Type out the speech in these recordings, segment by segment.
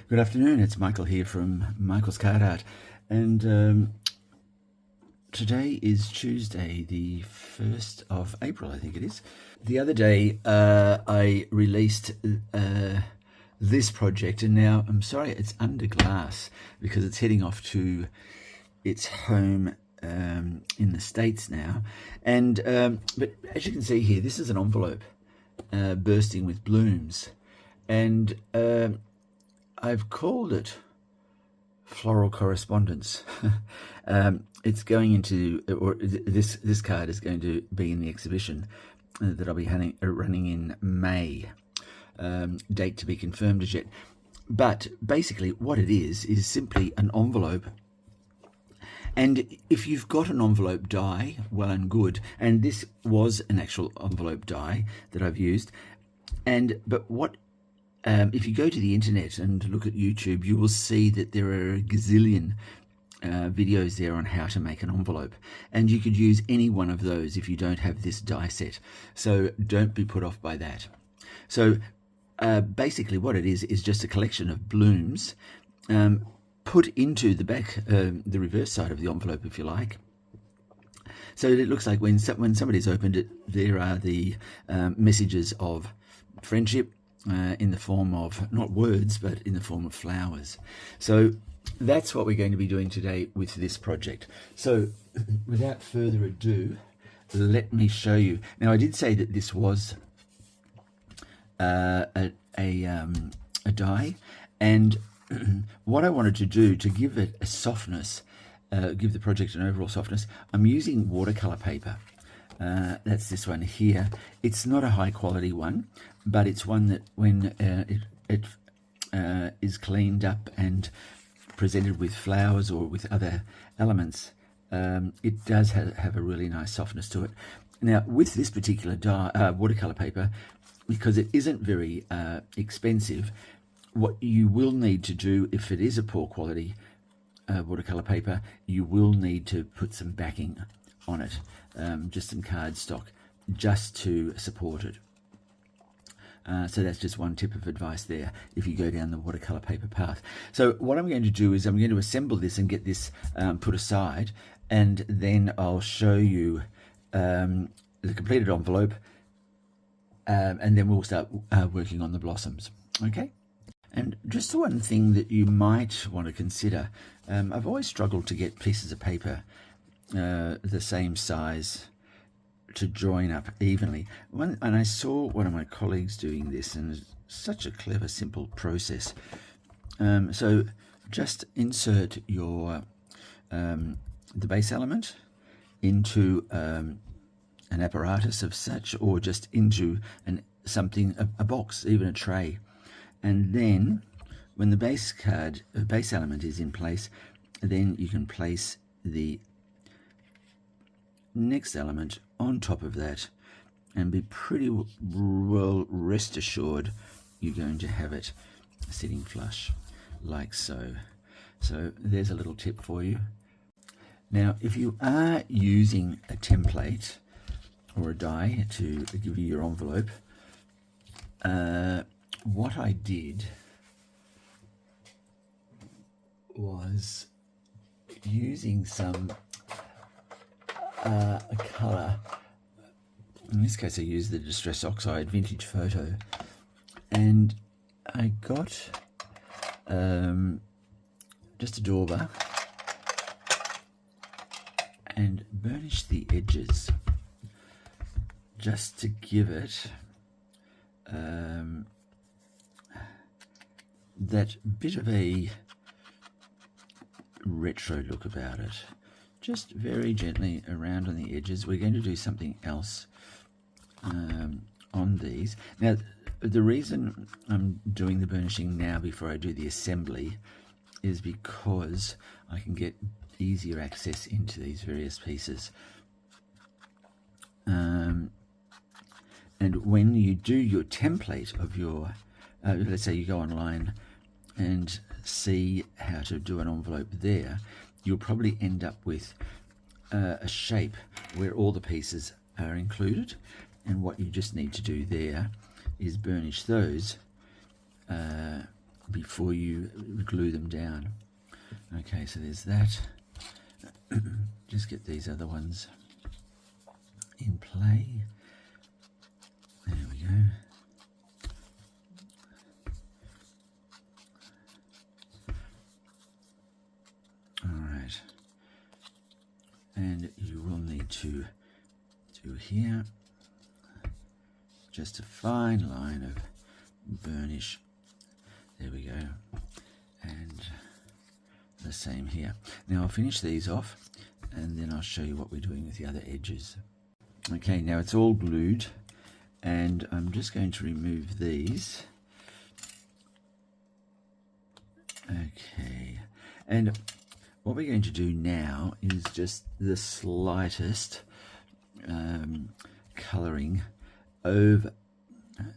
Good afternoon, it's Michael here from Michael's Card Art, and today is Tuesday the 1st of April, I think it is. The other day I released this project, and now I'm sorry it's under glass because it's heading off to its home in the States now. And but as you can see here, this is an envelope bursting with blooms, and I've called it Floral Correspondence. It's going into, or this card is going to be in the exhibition that I'll be running in May. Date to be confirmed as yet. But basically what it is simply an envelope. And if you've got an envelope die, well and good. And this was an actual envelope die that I've used. But what if you go to the internet and look at YouTube, you will see that there are a gazillion videos there on how to make an envelope, and you could use any one of those if you don't have this die set, so don't be put off by that. So basically what it is just a collection of blooms put into the back, the reverse side of the envelope, if you like. So it looks like when somebody's opened it, there are the messages of friendship, in the form of not words but in the form of flowers. So that's what we're going to be doing today with this project. So without further ado, let me show you. Now I did say that this was a die, and what I wanted to do to give it a softness, give the project an overall softness, I'm using watercolor paper. That's this one here. It's not a high quality one, but it's one that when it is cleaned up and presented with flowers or with other elements, it does have a really nice softness to it. Now with this particular watercolor paper, because it isn't very expensive, what you will need to do, if it is a poor quality watercolor paper, you will need to put some backing on it, just some cardstock, just to support it. So that's just one tip of advice there if you go down the watercolor paper path. So what I'm going to do is I'm going to assemble this and get this put aside, and then I'll show you the completed envelope, and then we'll start working on the blossoms. Okay? And just one thing that you might want to consider, I've always struggled to get pieces of paper the same size to join up evenly. And I saw one of my colleagues doing this, and it's such a clever, simple process. So just insert your the base element into an apparatus of such, or just into a box, even a tray, and then when the base element is in place, then you can place the next element on top of that and be pretty well rest assured you're going to have it sitting flush like so. So there's a little tip for you. Now if you are using a template or a die to give you your envelope, what I did was using some a colour. In this case I used the Distress Oxide Vintage Photo, and I got just a dauber and burnished the edges just to give it that bit of a retro look about it. Just very gently around on the edges. We're going to do something else on these. Now, the reason I'm doing the burnishing now before I do the assembly is because I can get easier access into these various pieces. And when you do your template of your, let's say you go online and see how to do an envelope there, you'll probably end up with a shape where all the pieces are included, and what you just need to do there is burnish those before you glue them down. Okay, so there's that. Just get these other ones in play. There we go. All right. And you will need to do here just a fine line of burnish. There we go. And the same here. Now I'll finish these off and then I'll show you what we're doing with the other edges. Okay, now it's all glued and I'm just going to remove these. Okay, and what we're going to do now is just the slightest colouring over,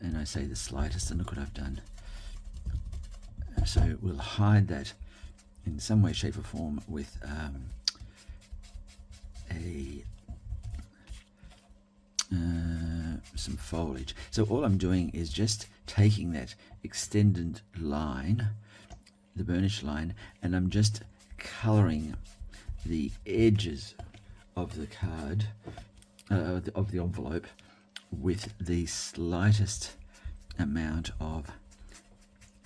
and I say the slightest, and look what I've done. So we'll hide that in some way, shape or form with some foliage. So all I'm doing is just taking that extended line, the burnish line, and I'm just colouring the edges of the card, of the envelope, with the slightest amount of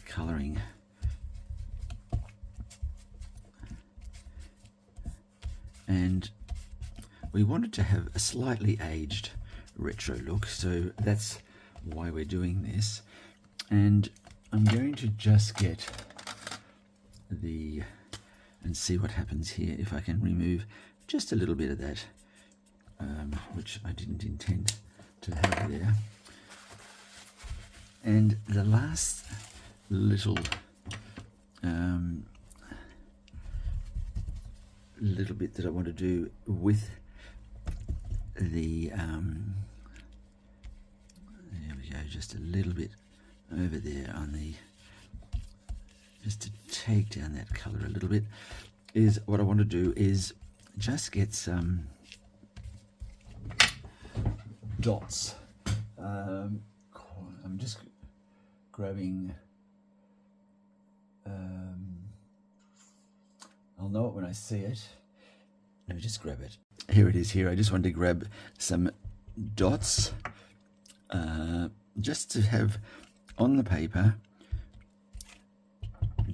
colouring. And we wanted to have a slightly aged retro look, so that's why we're doing this. And I'm going to just get and see what happens here if I can remove just a little bit of that, which I didn't intend to have there. And the last little bit that I want to do with the there we go, just a little bit over there on the, just to take down that colour a little bit, is what I want to do is just get some dots. I'm just grabbing, I'll know it when I see it. Let me just grab it. Here it is here. I just wanted to grab some dots just to have on the paper,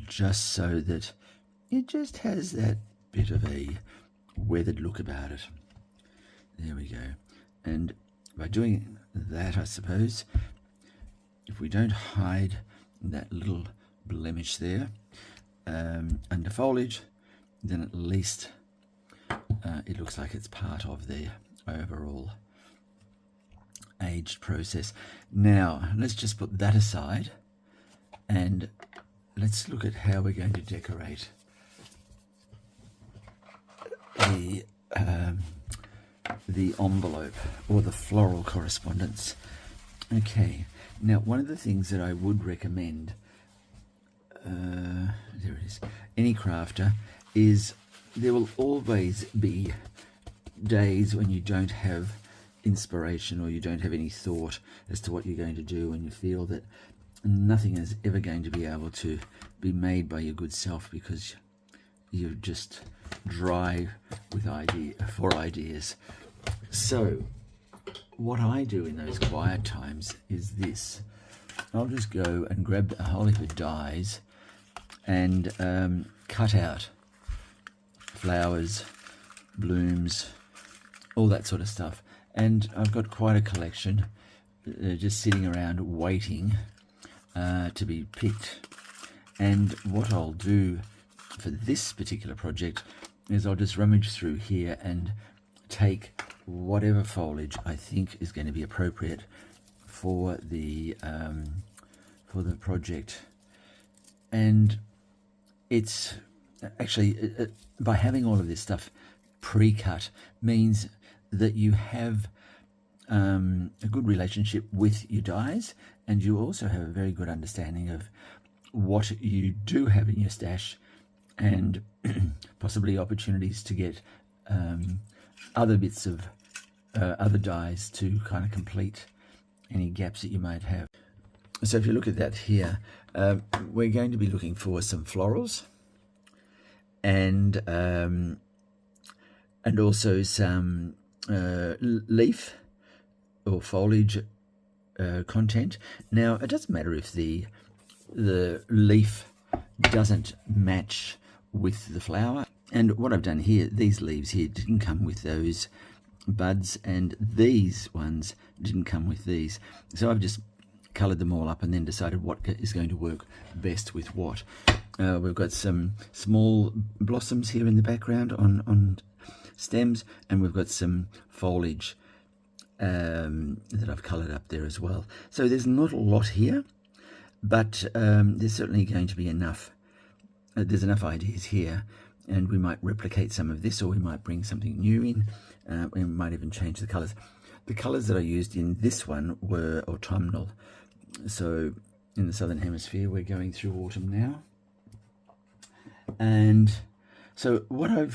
just so that it just has that bit of a weathered look about it. There we go. And by doing that, I suppose, if we don't hide that little blemish there under foliage, then at least it looks like it's part of the overall aged process. Now let's just put that aside and let's look at how we're going to decorate the envelope, or the floral correspondence. Okay, now one of the things that I would recommend, there it is, any crafter, is there will always be days when you don't have inspiration or you don't have any thought as to what you're going to do, and you feel that nothing is ever going to be able to be made by your good self because you're just dry with ideas. So what I do in those quiet times is this. I'll just go and grab a whole heap of dies and cut out flowers, blooms, all that sort of stuff. And I've got quite a collection just sitting around waiting to be picked. And what I'll do for this particular project is I'll just rummage through here and take whatever foliage I think is going to be appropriate for the project. And it's actually, by having all of this stuff pre-cut means that you have a good relationship with your dies, and you also have a very good understanding of what you do have in your stash, and possibly opportunities to get other bits of other dies to kind of complete any gaps that you might have. So if you look at that here, we're going to be looking for some florals and also some leaf or foliage content. Now, it doesn't matter if the leaf doesn't match with the flower. And what I've done here, these leaves here didn't come with those buds, and these ones didn't come with these. So I've just coloured them all up and then decided what is going to work best with what. We've got some small blossoms here in the background on stems, and we've got some foliage that I've coloured up there as well. So there's not a lot here, but there's certainly going to be enough. There's enough ideas here, and we might replicate some of this, or we might bring something new in. We might even change the colours. The colours that I used in this one were autumnal. So in the southern hemisphere, we're going through autumn now. And so what I'm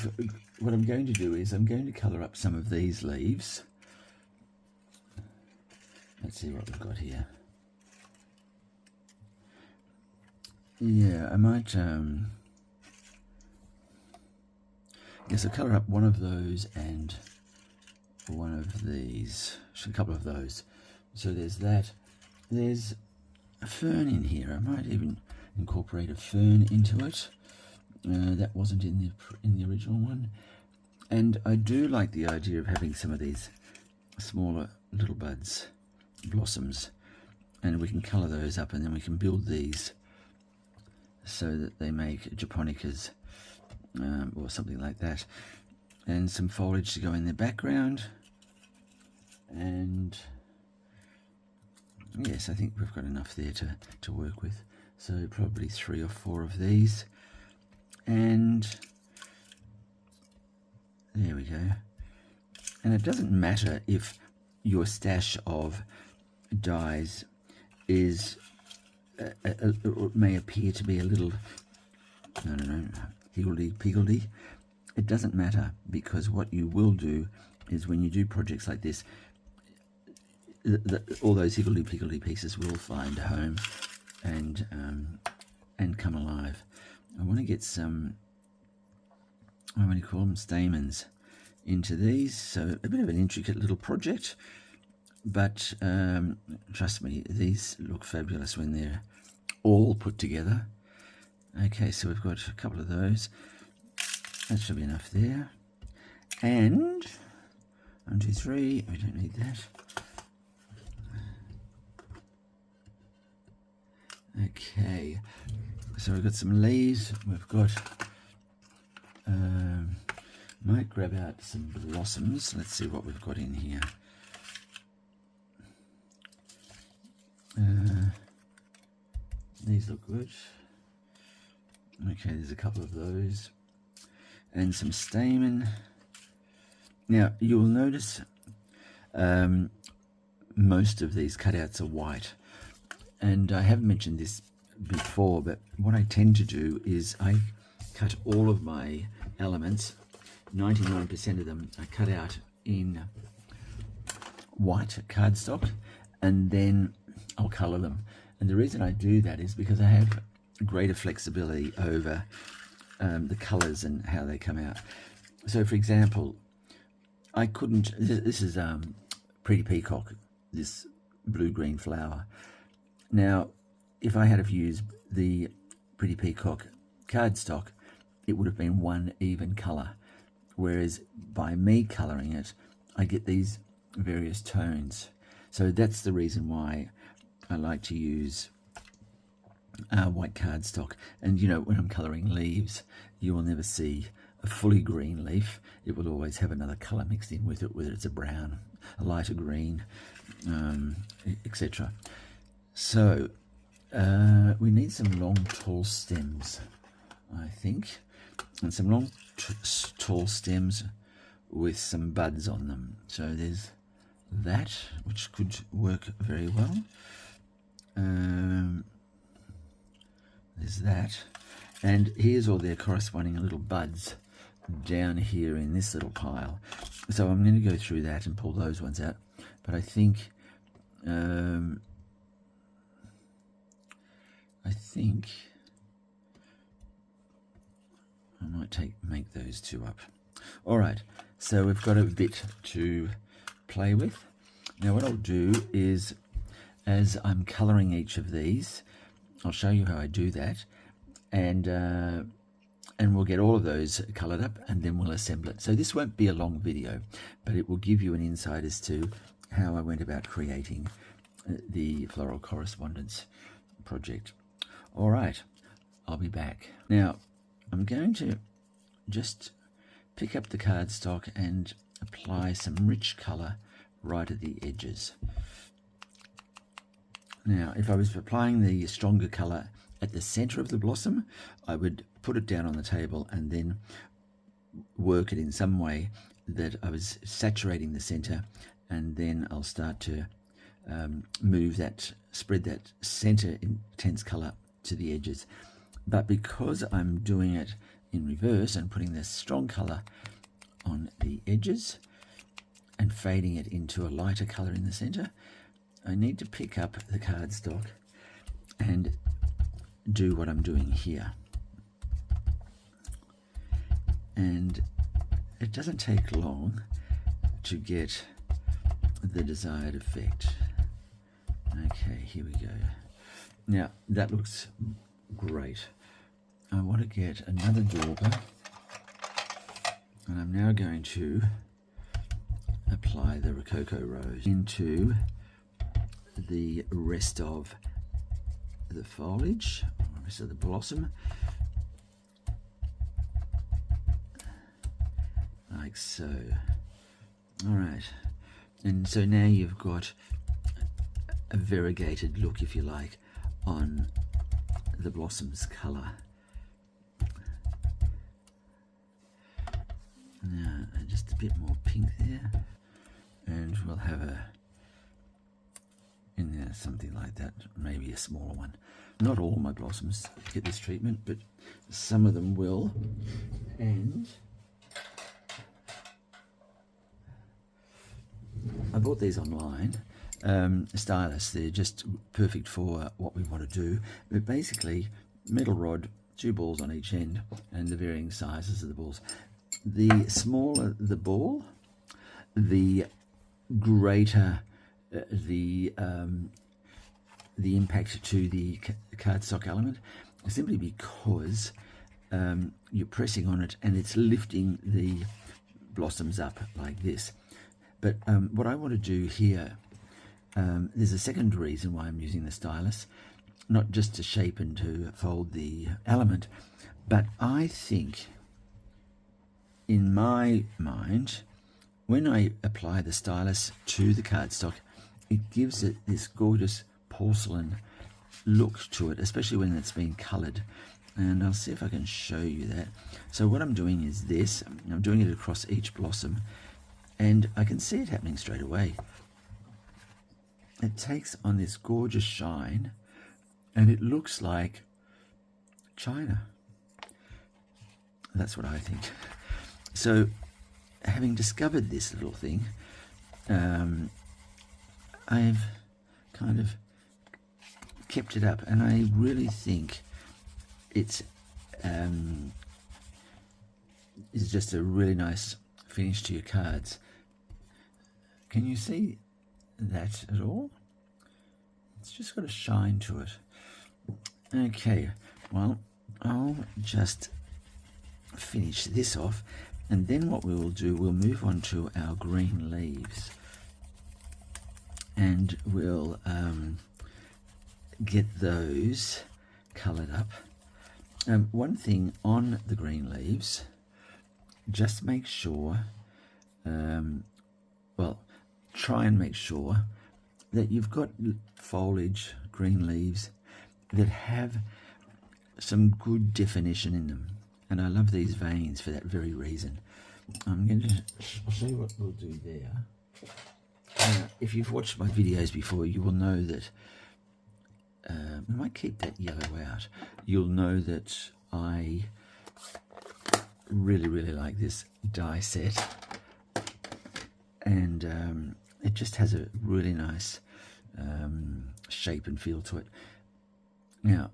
going to do is I'm going to colour up some of these leaves. Let's see what we've got here. Yeah, I might yes, I'll colour up one of those and one of these, a couple of those. So there's that. There's a fern in here. I might even incorporate a fern into it. That wasn't in the original one. And I do like the idea of having some of these smaller little buds, blossoms, and we can colour those up, and then we can build these so that they make japonicas or something like that, and some foliage to go in the background. And yes, I think we've got enough there to work with. So probably 3 or 4 of these, and there we go. And it doesn't matter if your stash of dyes is may appear to be a little, higgledy-piggledy. It doesn't matter, because what you will do is when you do projects like this, all those higgledy-piggledy pieces will find a home and come alive. I want to get some, I'm going to call them stamens, into these. So a bit of an intricate little project, but trust me, these look fabulous when they're all put together. Okay, so we've got a couple of those. That should be enough there. And 1, 2, 3, we don't need that. Okay, so we've got some leaves. We've got, might grab out some blossoms. Let's see what we've got in here. These look good. Okay, there's a couple of those. And some stamen. Now, you will notice most of these cutouts are white. And I haven't mentioned this before, but what I tend to do is I cut all of my elements, 99% of them I cut out in white cardstock, and then I'll colour them. And the reason I do that is because I have greater flexibility over the colours and how they come out. So for example, I couldn't, this is Pretty Peacock, this blue-green flower. Now, if I had have used the Pretty Peacock cardstock, it would have been one even colour. Whereas by me colouring it, I get these various tones. So that's the reason why I like to use white cardstock. And you know, when I'm colouring leaves, you will never see a fully green leaf. It will always have another colour mixed in with it, whether it's a brown, a lighter green, etc. So we need some long tall stems, I think, and some long tall stems with some buds on them. So there's that, which could work very well. There's that, and here's all their corresponding little buds down here in this little pile. So I'm going to go through that and pull those ones out, but I think I think I might make those two up. All right, so we've got a bit to play with. Now what I'll do is, as I'm colouring each of these, I'll show you how I do that, and we'll get all of those coloured up, and then we'll assemble it. So this won't be a long video, but it will give you an insight as to how I went about creating the Floral Correspondence project. All right, I'll be back. Now, I'm going to just pick up the cardstock and apply some rich colour right at the edges. Now, if I was applying the stronger colour at the centre of the blossom, I would put it down on the table and then work it in some way that I was saturating the centre, and then I'll start to spread that centre intense colour to the edges. But because I'm doing it in reverse and putting the strong colour on the edges and fading it into a lighter colour in the centre, I need to pick up the cardstock and do what I'm doing here. And it doesn't take long to get the desired effect. Okay, here we go. Now that looks great. I want to get another dauber, and I'm now going to apply the Rococo Rose into the rest of the foliage, the rest of the blossom, like so. All right, and so now you've got a variegated look, if you like, on the blossom's colour. Now, just a bit more pink there, and we'll have in there something like that, maybe a smaller one. Not all my blossoms get this treatment, but some of them will. And I bought these online. Stylists, they're just perfect for what we want to do. But basically, metal rod, 2 balls on each end, and the varying sizes of the balls. The smaller the ball, the greater the impact to the cardstock element, simply because you're pressing on it and it's lifting the blossoms up like this. But what I want to do here, there's a second reason why I'm using the stylus, not just to shape and to fold the element, but I think, in my mind, when I apply the stylus to the cardstock, it gives it this gorgeous porcelain look to it, especially when it's been coloured. And I'll see if I can show you that. So what I'm doing is this. I'm doing it across each blossom, and I can see it happening straight away. It takes on this gorgeous shine, and it looks like china. That's what I think. So, having discovered this little thing, I've kind of kept it up, and I really think it's just a really nice finish to your cards. Can you see that at all? It's just got a shine to it. Okay, well, I'll just finish this off, and then what we will do, we'll move on to our green leaves, and we'll get those coloured up. One thing on the green leaves, just make sure, well, try and make sure that you've got foliage, green leaves, that have some good definition in them. And I love these veins for that very reason. I'll show you what we'll do there. If you've watched my videos before, you will know that, we might keep that yellow out. You'll know that I really, really like this die set. And it just has a really nice shape and feel to it. Now,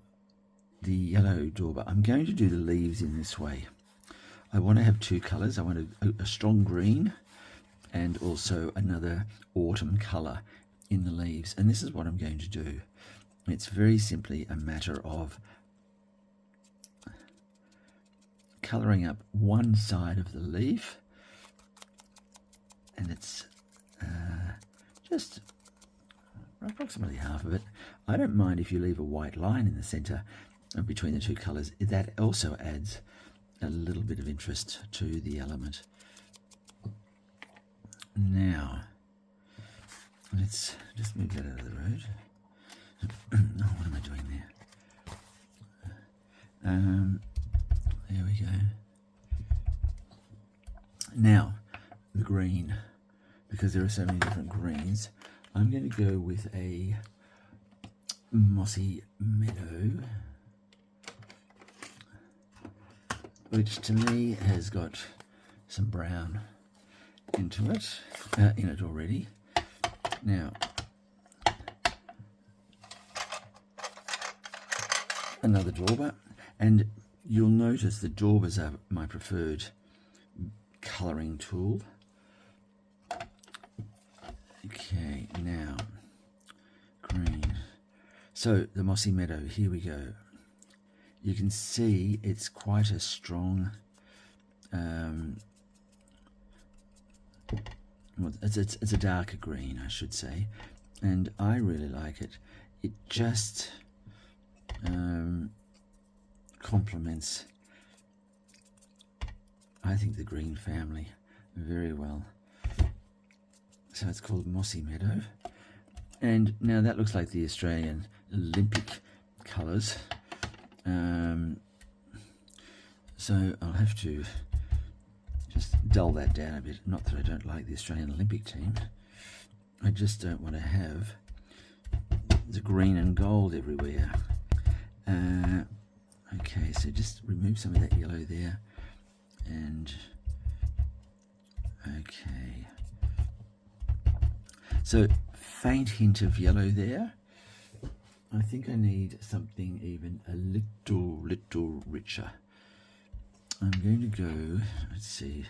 the yellow dauber, I'm going to do the leaves in this way. I want to have two colours. I want a strong green and also another autumn colour in the leaves. And this is what I'm going to do. It's very simply a matter of colouring up one side of the leaf, and it's just approximately half of it. I don't mind if you leave a white line in the centre between the two colours. That also adds a little bit of interest to the element. Now, let's just move that out of the road. Oh, what am I doing there? There we go. Now, the green, because there are so many different greens, I'm going to go with a mossy meadow, which to me has got some brown in it already. Now, another dauber, and you'll notice the daubers are my preferred colouring tool. Okay, now green. So the mossy meadow, here we go. You can see it's quite a strong, well, it's a darker green, I should say, and I really like it. It just complements, I think, the green family very well. So it's called Mossy Meadow. And now that looks like the Australian Olympic colours. So I'll have to just dull that down a bit. Not that I don't like the Australian Olympic team. I just don't want to have the green and gold everywhere. Okay, so just remove some of that yellow there. And okay. So faint hint of yellow there. I think I need something even a little richer. I'm going to go, let's see,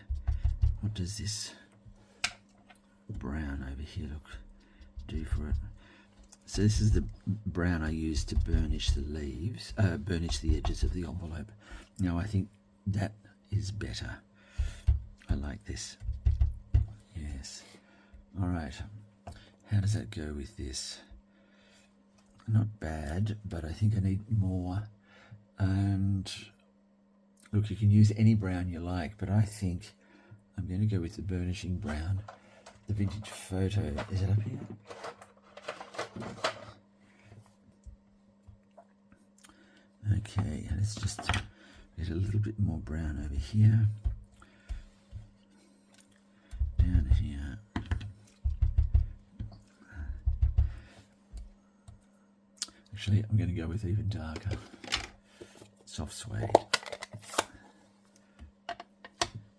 what does this brown over here do for it? So this is the brown I use to burnish the leaves, burnish the edges of the envelope. Now I think that is better. I like this. Yes. All right. How does that go with this? Not bad, but I think I need more. And look, you can use any brown you like, but I think I'm going to go with the burnishing brown. The vintage photo, is it up here? Okay, let's just get a little bit more brown over here. Down here. Actually, I'm going to go with even darker. Soft suede.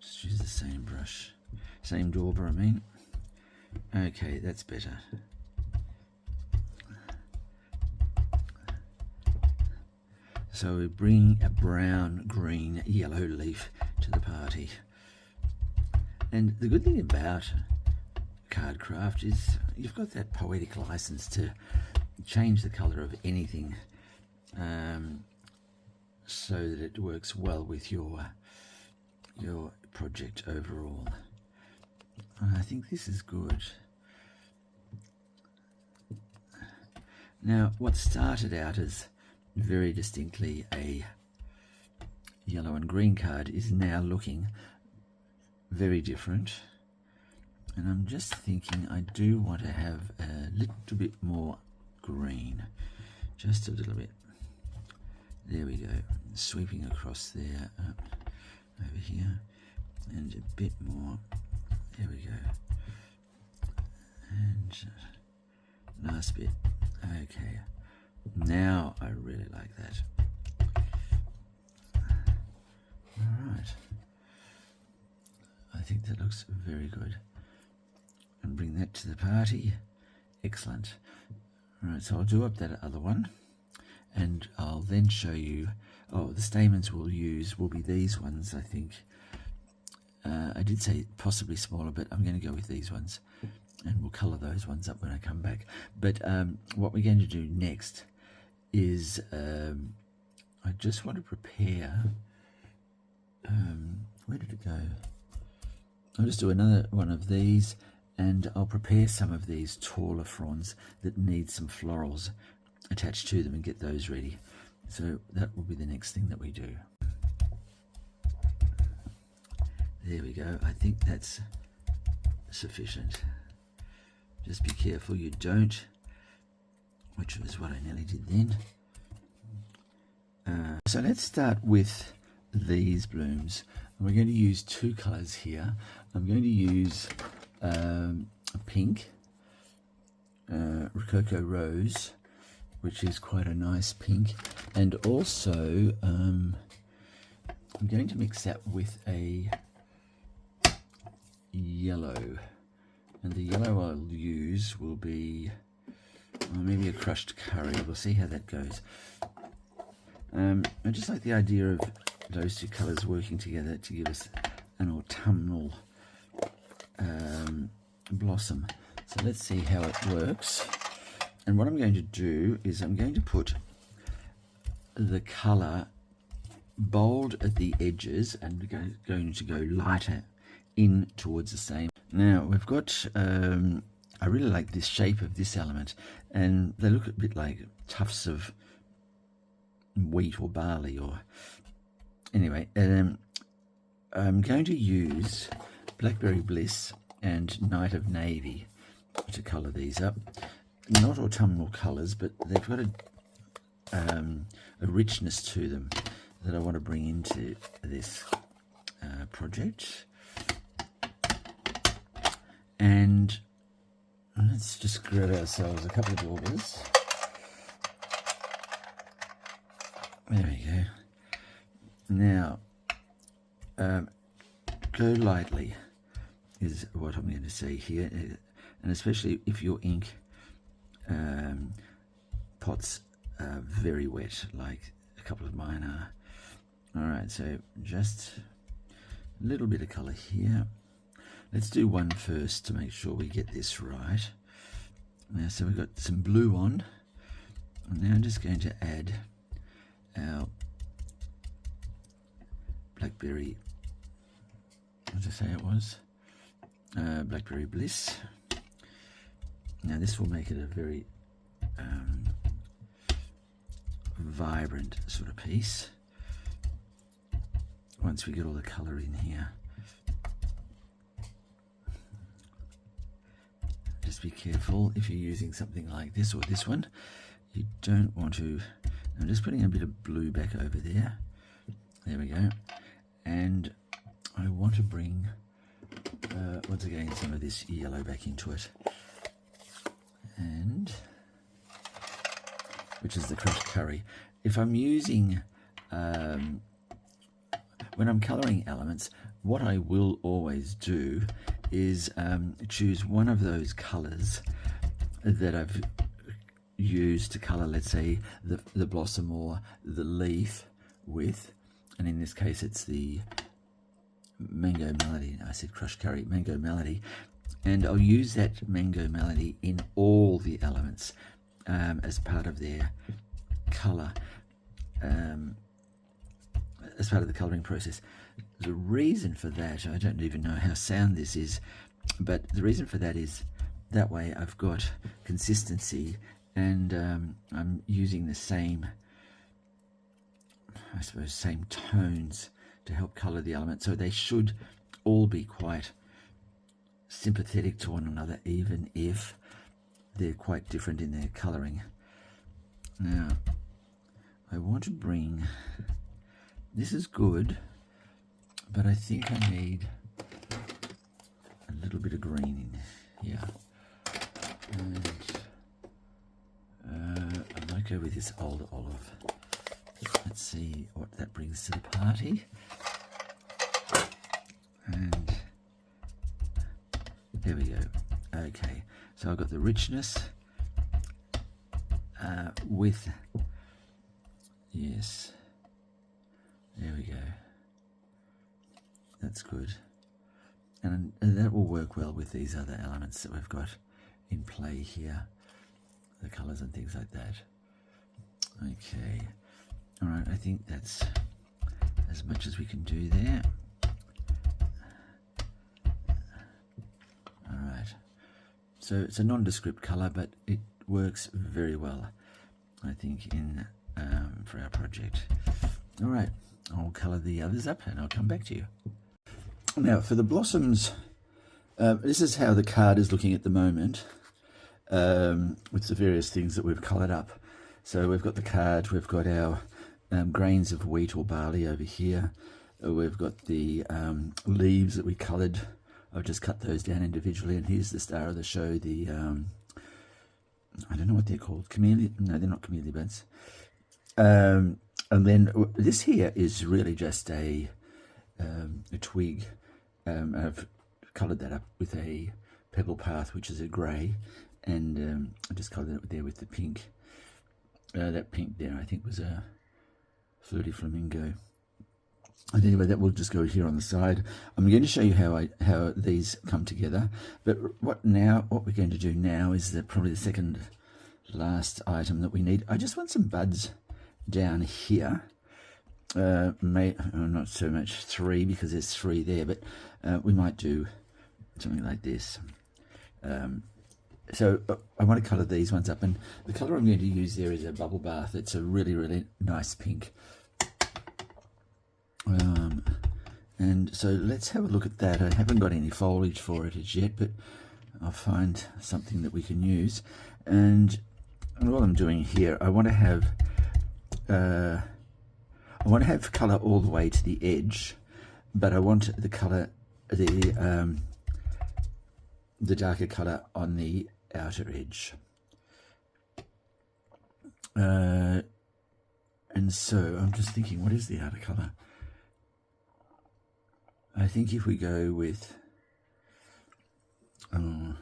Just use the same brush. Same dauber, I mean. Okay, that's better. So we bring a brown, green, yellow leaf to the party. And the good thing about card craft is you've got that poetic license to change the colour of anything so that it works well with your project overall. And I think this is good. Now, what started out as very distinctly a yellow and green card is now looking very different. And I'm just thinking I do want to have a little bit more green, just a little bit. There we go, sweeping across there, up over here, and a bit more. There we go, and last bit. Okay, now I really like that. All right, I think that looks very good. And bring that to the party. Excellent. All right, so I'll do up that other one, and I'll then show you. Oh, the stamens we'll use will be these ones, I think. I did say possibly smaller, but I'm going to go with these ones, and we'll colour those ones up when I come back. But what we're going to do next is I just want to prepare. Where did it go? I'll just do another one of these, and I'll prepare some of these taller fronds that need some florals attached to them and get those ready. So that will be the next thing that we do. There we go. I think that's sufficient. Just be careful you don't, which was what I nearly did then. So let's start with these blooms. And we're going to use two colours here. I'm going to use a pink, Rococo Rose, which is quite a nice pink, and also I'm going to mix that with a yellow, and the yellow I'll use will be maybe a crushed curry. We'll see how that goes. I just like the idea of those two colours working together to give us an autumnal blossom. So let's see how it works. And what I'm going to do is I'm going to put the colour bold at the edges and going to go lighter in towards the same. Now we've got, I really like this shape of this element, and they look a bit like tufts of wheat or barley, or anyway. I'm going to use Blackberry Bliss and Night of Navy to colour these up. Not autumnal colours, but they've got a richness to them that I want to bring into this project. And let's just grab ourselves a couple of daubers. There we go. Now, go lightly is what I'm going to say here, and especially if your ink pots are very wet, like a couple of mine are. All right, so just a little bit of colour here. Let's do one first to make sure we get this right. Now, so we've got some blue on, and now I'm just going to add our blackberry, what did I say it was? Blackberry Bliss. Now this will make it a very vibrant sort of piece once we get all the colour in here. Just be careful if you're using something like this or this one. You don't want to. I'm just putting a bit of blue back over there. There we go. And I want to bring, once again, some of this yellow back into it. And, which is the crushed curry. If I'm using, when I'm colouring elements, what I will always do is choose one of those colours that I've used to colour, let's say, the blossom or the leaf with, and in this case it's the Mango Melody. I said crushed curry, Mango Melody, and I'll use that Mango Melody in all the elements as part of their colour, as part of the colouring process. The reason for that, I don't even know how sound this is, but the reason for that is that way I've got consistency, and I'm using the same, I suppose, same tones to help colour the element. So they should all be quite sympathetic to one another, even if they're quite different in their colouring. Now, I want to bring, this is good, but I think I need a little bit of green in here. And I might go with this old olive. Let's see what that brings to the party. And there we go. Okay, so I've got the richness with Yes. There we go. That's good. And that will work well with these other elements that we've got in play here. The colours and things like that. Okay. Alright, I think that's as much as we can do there. Alright. So it's a nondescript colour, but it works very well, I think, in for our project. Alright, I'll colour the others up and I'll come back to you. Now, for the blossoms, this is how the card is looking at the moment, with the various things that we've coloured up. So we've got the card, we've got our grains of wheat or barley over here. We've got the leaves that we coloured. I've just cut those down individually, and here's the star of the show, the, I don't know what they're called, camellia, no, they're not camellia buds. And then this here is really just a twig. I've coloured that up with a pebble path, which is a grey, and I just coloured it there with the pink. That pink there, I think, was a flirty flamingo. And anyway, that will just go here on the side. I'm going to show you how these come together. But what we're going to do now is probably the second last item that we need. I just want some buds down here. Not so much 3 because there's 3 there, but we might do something like this. So I want to colour these ones up, and the colour I'm going to use there is a bubble bath. It's a really, really nice pink. And so let's have a look at that. I haven't got any foliage for it as yet, but I'll find something that we can use. And what I'm doing here, I want to have colour all the way to the edge, but I want the colour, the darker colour on the outer edge. And so I'm just thinking, what is the outer colour? I think if we go with I'm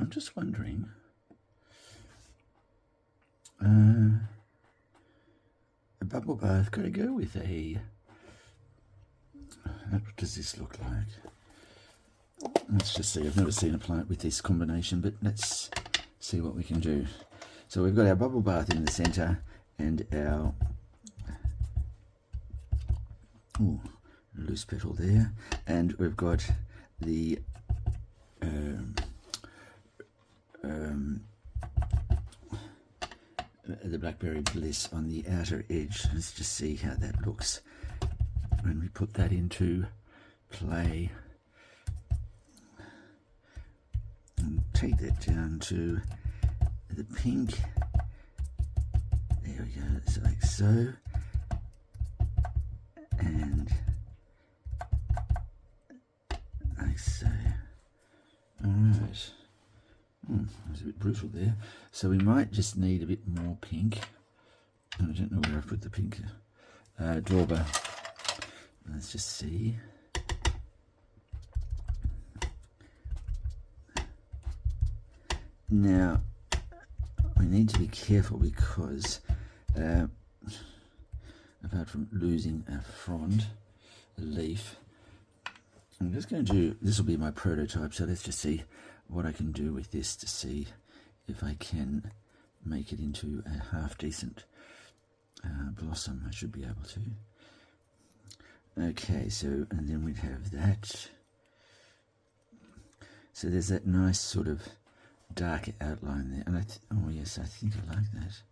just wondering, a bubble bath, could I go with what does this look like? Let's just see. I've never seen a plant with this combination, but let's see what we can do. So we've got our bubble bath in the centre, and our loose petal there, and we've got the blackberry bliss on the outer edge. Let's just see how that looks when we put that into play. And take that down to the pink. There we go, it's like so. And like so. Alright. That was a bit brutal there. So we might just need a bit more pink. I don't know where I've put the pink dauber. Let's just see. Now, we need to be careful because apart from losing a frond, a leaf, I'm just going to do, this will be my prototype, so let's just see what I can do with this to see if I can make it into a half decent blossom. I should be able to. Okay, so, and then we'd have that. So there's that nice sort of dark outline there, and oh yes, I think I like that.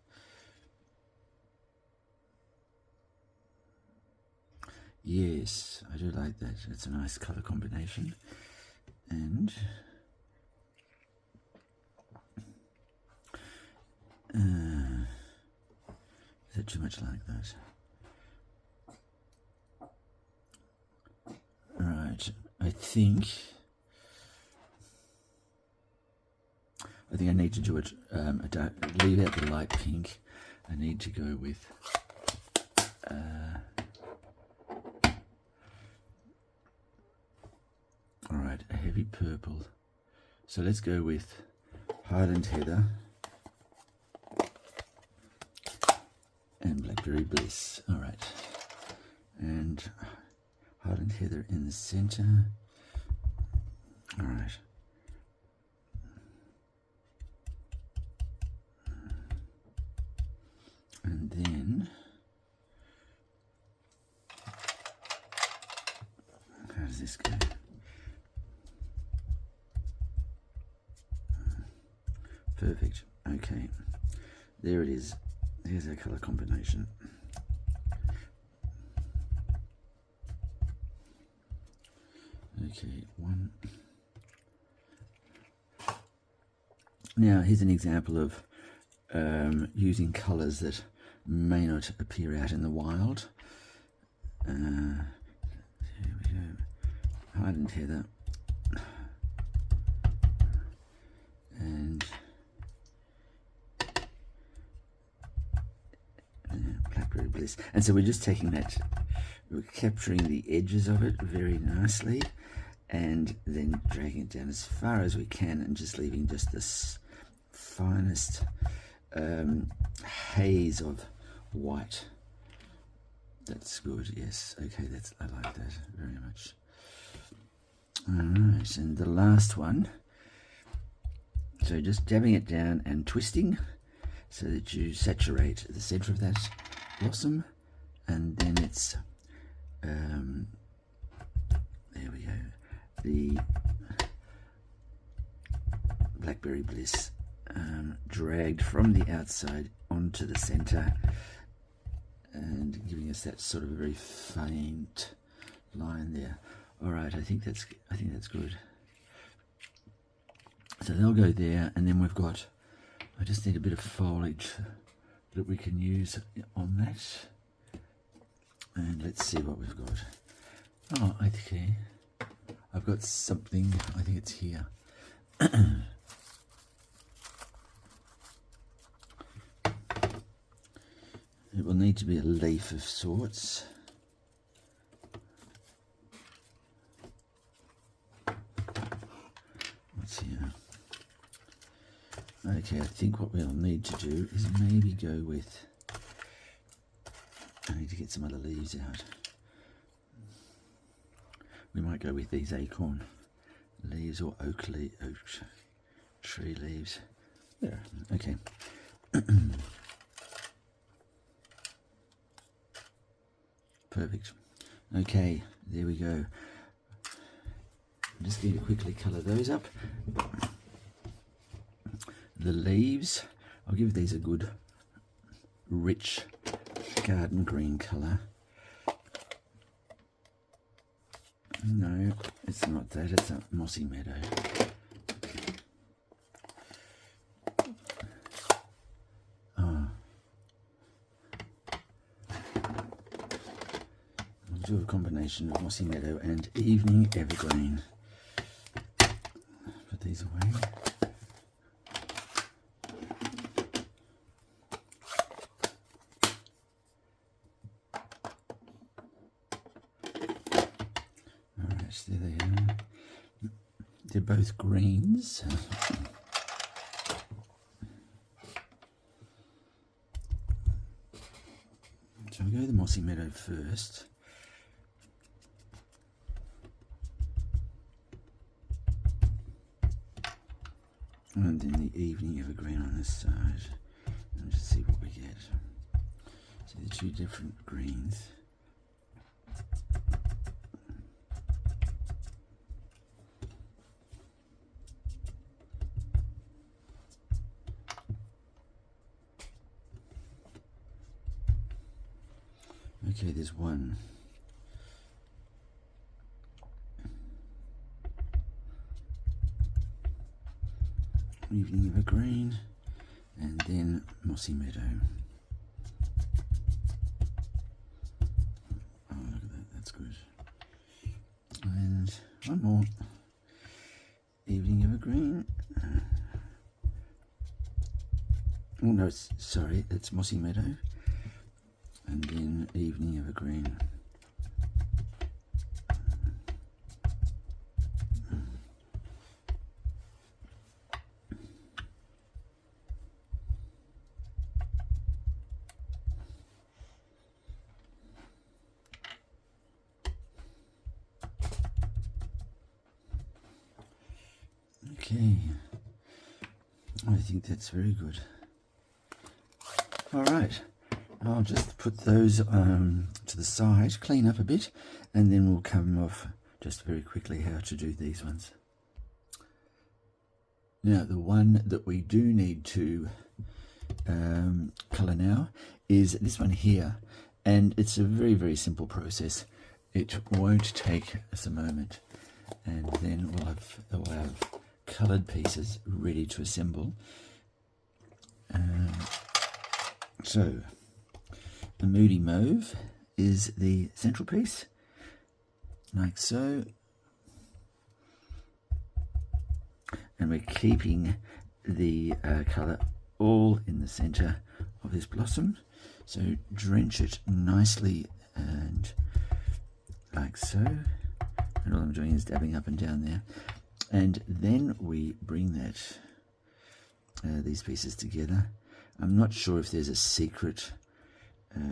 Yes, I do like that. It's a nice colour combination. And is it too much like that? Right, I think I need to do it, leave out the light pink. I need to go with alright, a heavy purple. So let's go with Highland Heather, and Blackberry Bliss. All right, and Highland Heather in the center. All right. And then, how does this go? Perfect. Okay, there it is. There's our color combination. Okay, one. Now here's an example of using colors that may not appear out in the wild. Here we go. Highland Heather and Blackberry Bliss. And so we're just taking that, we're capturing the edges of it very nicely, and then dragging it down as far as we can, and just leaving just this finest haze of white. That's good. Yes. Okay. I like that very much. All right. And the last one. So just dabbing it down and twisting so that you saturate the center of that blossom, and then it's there we go. The Blackberry Bliss dragged from the outside onto the center, and giving us that sort of very faint line there. All right, I think that's good. So they'll go there, and then we've got, I just need a bit of foliage that we can use on that. And let's see what we've got. Oh, okay. I've got something, I think it's here. It will need to be a leaf of sorts. What's here? Okay, I think what we'll need to do is maybe go with, I need to get some other leaves out. We might go with these acorn leaves or oak tree leaves. There, okay. Perfect. Okay, there we go. I'm just going to quickly colour those up. The leaves, I'll give these a good rich garden green colour. No, it's not that, it's a mossy meadow. Oh. We'll do a combination of mossy meadow and evening evergreen. Put these away. There they are. They're both greens. So I'll go the mossy meadow first. And then the evening evergreen on this side. And just see what we get. So the two different greens. Okay, there's one. Evening evergreen, and then mossy meadow. Oh, look at that, that's good. And one more. Evening evergreen. Oh no, sorry, it's mossy meadow. And then evening evergreen. Okay, I think that's very good. All right, I'll just put those to the side, clean up a bit, and then we'll come off just very quickly how to do these ones. Now, the one that we do need to colour now is this one here, and it's a very, very simple process. It won't take us a moment, and then we'll have coloured pieces ready to assemble. So, the Moody Mauve is the central piece, like so. And we're keeping the colour all in the centre of this blossom. So drench it nicely and like so. And all I'm doing is dabbing up and down there. And then we bring that these pieces together. I'm not sure if there's a secret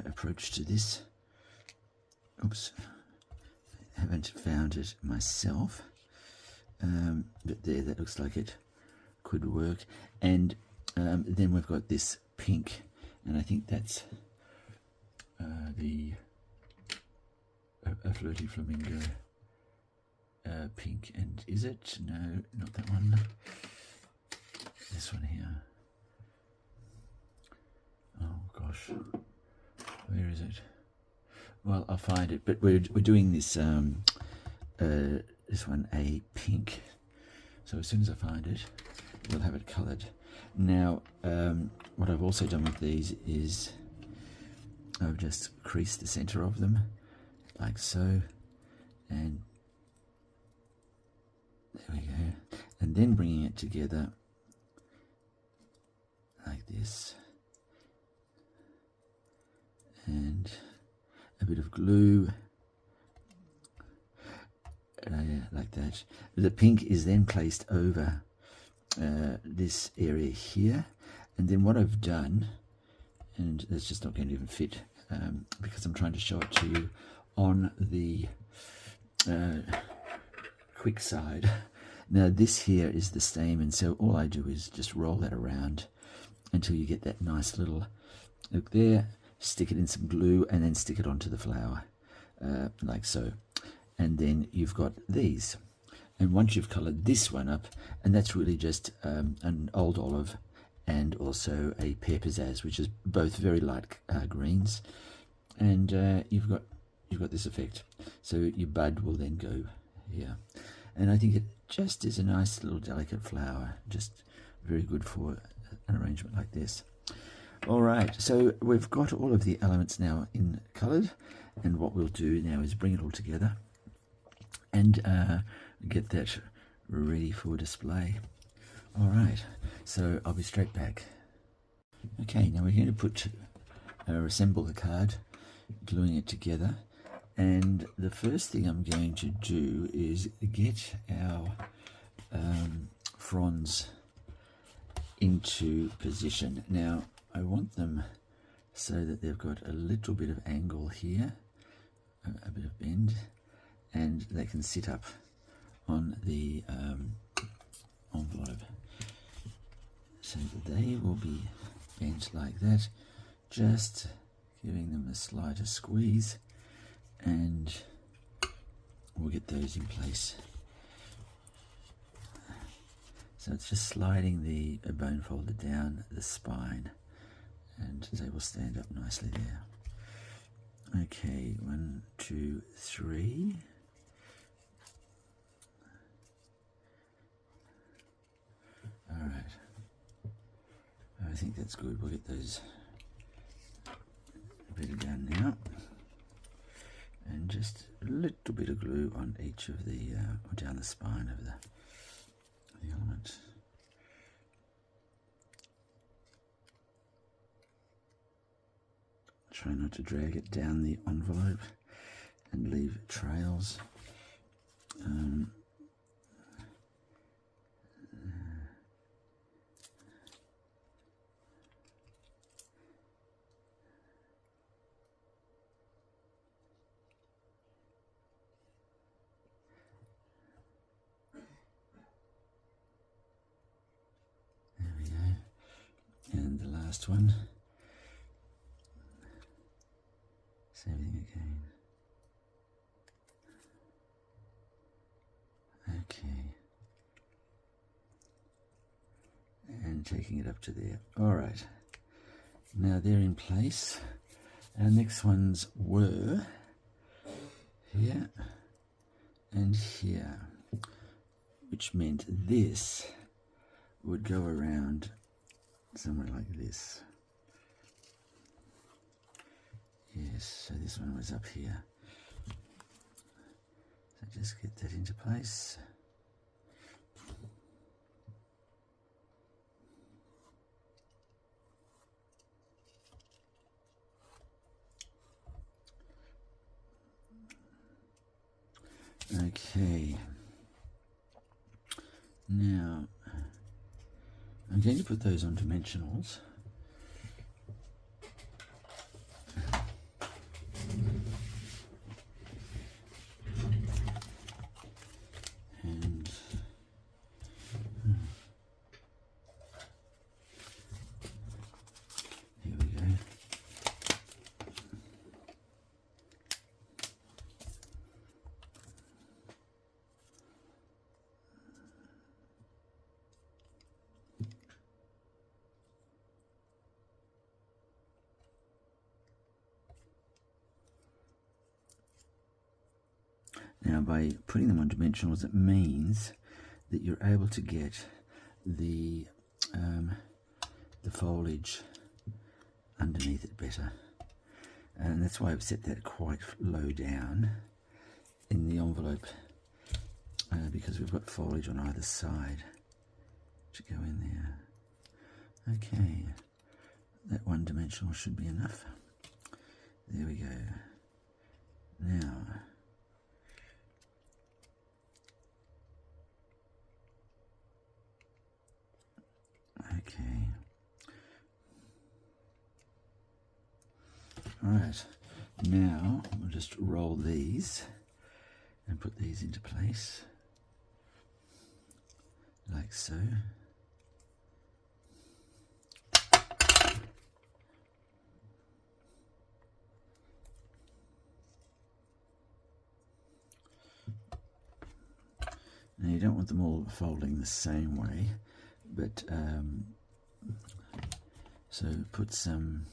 approach to this. Oops, I haven't found it myself. But there, that looks like it could work. And then we've got this pink, and I think that's a flirty flamingo pink. And is it? No, not that one. This one here. Oh gosh, where is it? Well, I'll find it. But we're doing this this one a pink. So as soon as I find it, we'll have it coloured. Now, what I've also done with these is I've just creased the centre of them, like so, and there we go. And then bringing it together like this, and a bit of glue. Like that. The pink is then placed over this area here, and then what I've done, and that's just not going to even fit because I'm trying to show it to you on the quick side. Now this here is the stem, and so all I do is just roll that around until you get that nice little look there, stick it in some glue, and then stick it onto the flower like so. And then you've got these, and once you've coloured this one up, and that's really just an old olive and also a pear pizzazz, which is both very light greens, and you've got this effect. So your bud will then go here, and I think it just is a nice little delicate flower, just very good for an arrangement like this. All right, so we've got all of the elements now in coloured, and what we'll do now is bring it all together and get that ready for display. All right, so I'll be straight back. Okay, now we're going to assemble the card, gluing it together, and the first thing I'm going to do is get our fronds into position. Now I want them so that they've got a little bit of angle here, a bit of bend, and they can sit up on the envelope. So they will be bent like that, just giving them the slightest squeeze, and we'll get those in place. So it's just sliding the bone folder down the spine, and they will stand up nicely there. Okay, 1, 2, 3. All right, I think that's good. We'll get those better done now, and just a little bit of glue on each of the or down the spine of the element. Try not to drag it down the envelope and leave trails. last one. Same thing again. Okay. And taking it up to there. All right. Now they're in place. Our next ones were here and here, which meant this would go around somewhere like this. Yes, so this one was up here. So just get that into place. Okay, now I'm going to put those on dimensionals. And here we go. Now, by putting them on dimensionals, it means that you're able to get the foliage underneath it better, and that's why I've set that quite low down in the envelope, because we've got foliage on either side to go in there. Okay, that one dimensional should be enough. There we go. Now, okay. All right. Now we'll just roll these and put these into place, like so. Now you don't want them all folding the same way, but so put some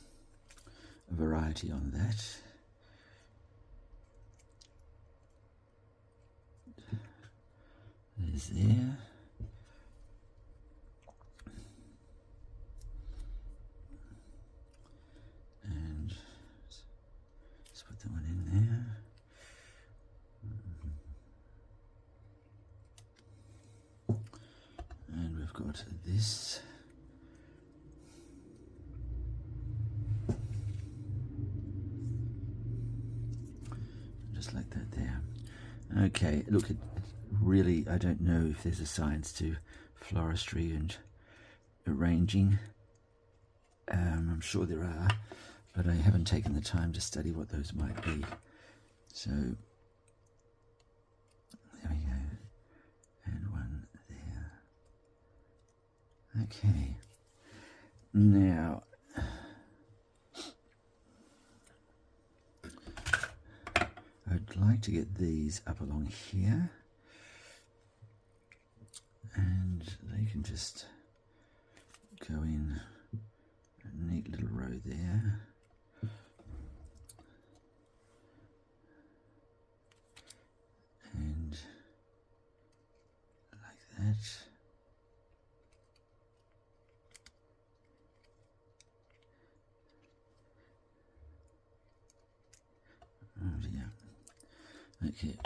variety on that. There's there. And let's put that one in there. And we've got this. Just like that there. Okay, look, it really, I don't know if there's a science to floristry and arranging. I'm sure there are, but I haven't taken the time to study what those might be. So, there we go. And one there. Okay. Now, I'd like to get these up along here, and they can just go in a neat little row there. And like that. Oh dear. Okay.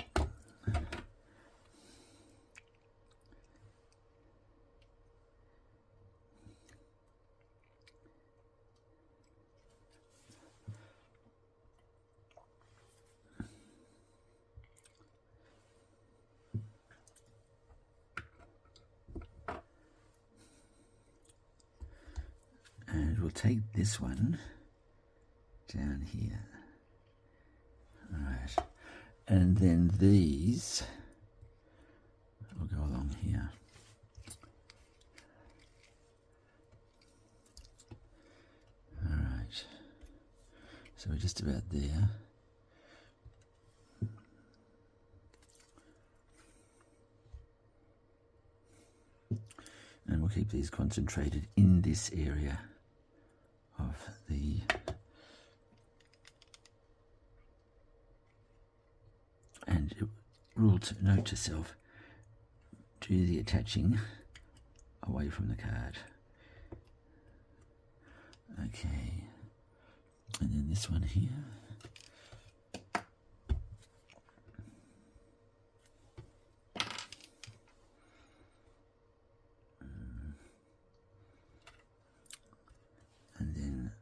And we'll take this one down here. All right. And then these will go along here. So we're just about there. And we'll keep these concentrated in this area of the note to self, do the attaching away from the card. Okay, and then this one here. And then,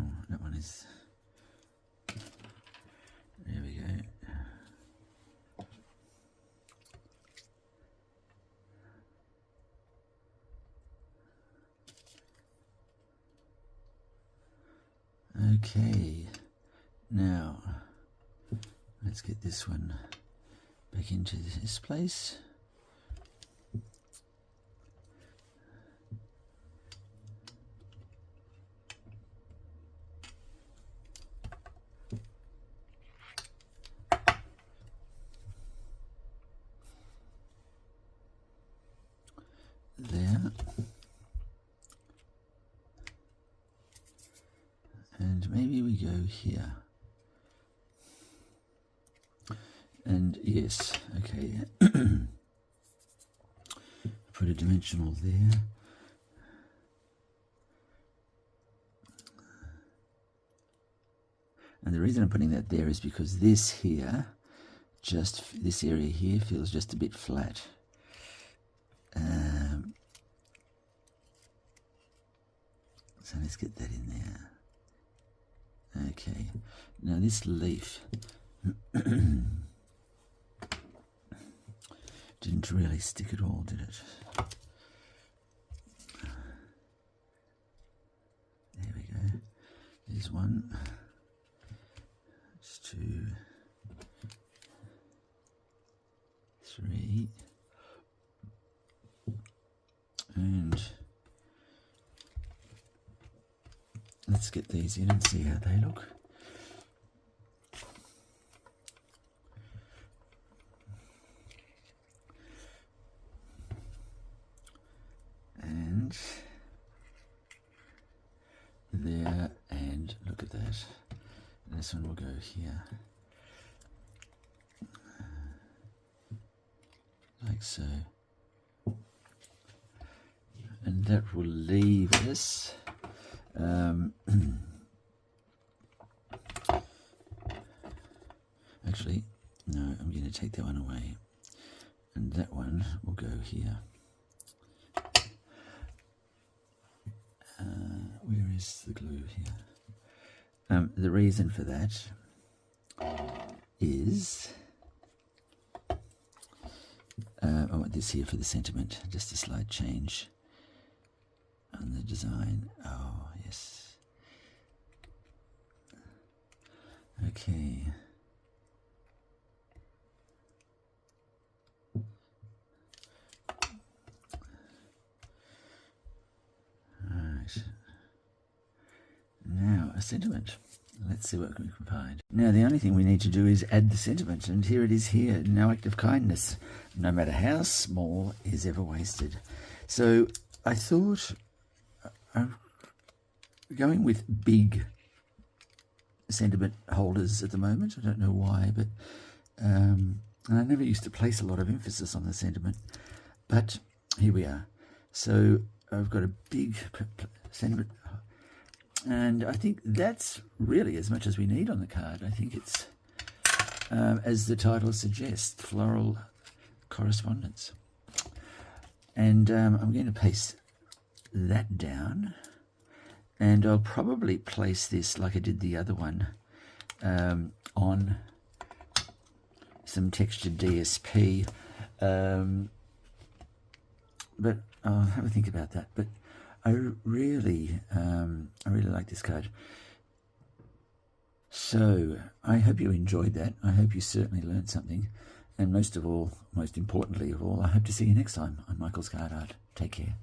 oh, that one is, there we go. Okay, now let's get this one back into this place. There. And maybe we go here. And yes, okay. Put a dimensional there. And the reason I'm putting that there is because this here, just this area here, feels just a bit flat. So let's get that in there. Okay, now this leaf didn't really stick at all, did it? There we go. There's one. It's 2, 3, and let's get these in and see how they look. And there, and look at that. This one will go here. Like so. And that will leave us actually, no, I'm going to take that one away, and that one will go here. Where is the glue here? The reason for that is I want this here for the sentiment, just a slight change on the design. Oh, yes. Okay. Right. Now, a sentiment. Let's see what we can find. Now, the only thing we need to do is add the sentiment, and here it is here. No act of kindness, no matter how small, is ever wasted. So I thought I'm going with big sentiment holders at the moment. I don't know why, but and I never used to place a lot of emphasis on the sentiment, but here we are. So I've got a big sentiment, and I think that's really as much as we need on the card. I think it's, as the title suggests, Floral Correspondence. And I'm going to paste that down, and I'll probably place this like I did the other one on some textured DSP, but I'll have a think about that. But I really like this card. So I hope you enjoyed that. I hope you certainly learned something, and most importantly of all, I hope to see you next time on Michael's Card Art. Take care.